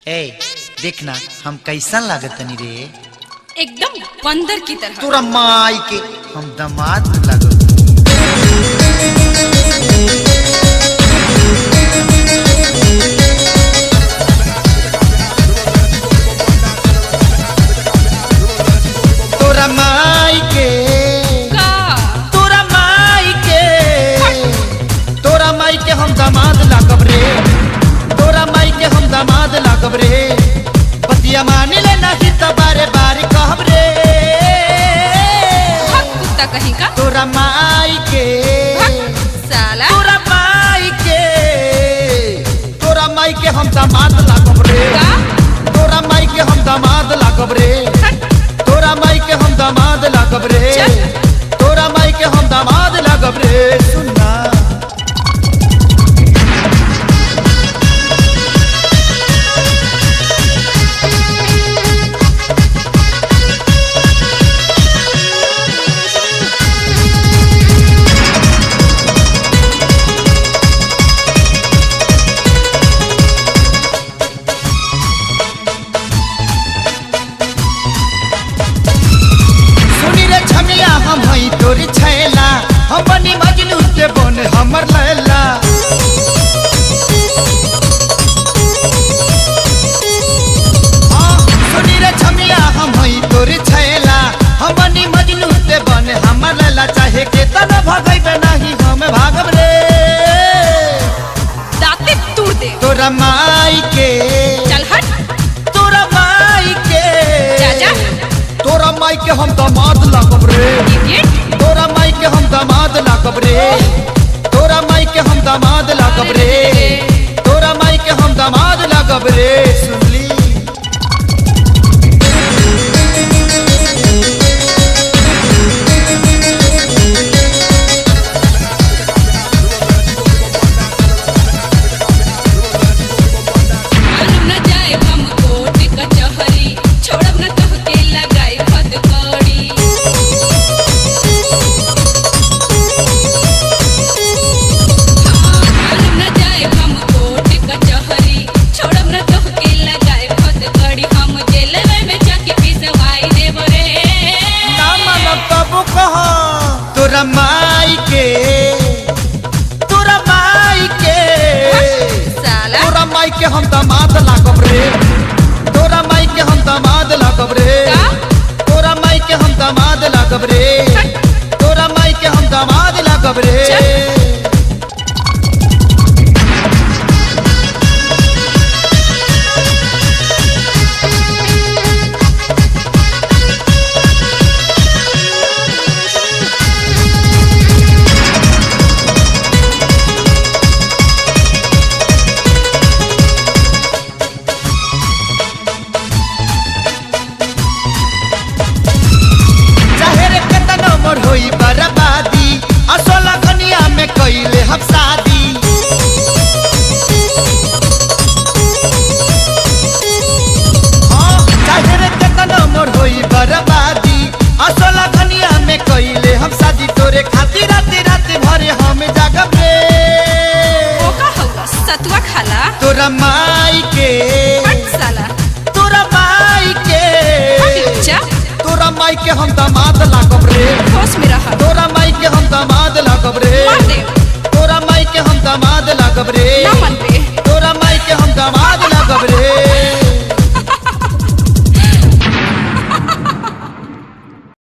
ए देखना हम कैसा लागतनी रे। एकदम बंदर की तरह। तोरा माई के हम दामाद लागो। तोरा माई के तोरा माई के तोरा माई के हम दामाद लागब रे। तोरा माई के हम दामाद लागब रे। बतिया मान ले नहीं तो बारे बारे कहब रे। कुत्ता कहीं का। तोरा माई के साला तोरा माई के हम दामाद लागब रे। तोरा माई के हम दामाद लागब रे। तोरा माई के हम दामाद लागब रे। तोरा माई के हम दामाद लागब रे। सुनना हम हई तोर छैला हम बनी मजनू के बन हमर लैला। सुनी रे छमिया हम हई तोर छैला हम बनी मजनू के बन हमर लैला। चाहे के तन भगैबे नहीं हम भागब रे। दाते तोड़ दे। तोरा माई के चल हट। तोरा माई के जा जा। तोरा माई के हम दामाद लागब रे। तोरा माई के हम दामाद लागब रे। तोरा माई के हम दामाद लागब रे। तोरा माई के हम दामाद लागब रे। सुनली तोरा माई के तोरा माई के तोरा माई के हम दामाद लागब रे। तोरा माई के हम दामाद लागब रे। तोरा माई के हम दामाद लागब रे। तोरा माई के हम दामाद लागब रे। होई बर्बादी असोला कनिया में कइले हम शादी। चाहे रे केतना मोर होई बर्बादी असोला कनिया में कइले हम शादी। तोरे खातिर रात रात भरे हम जागब रे। ओका होगा सतुआ खाला। तोरा माई के साला तोरा माई के अच्छा। तोरा माई के हम दामाद लागब रे।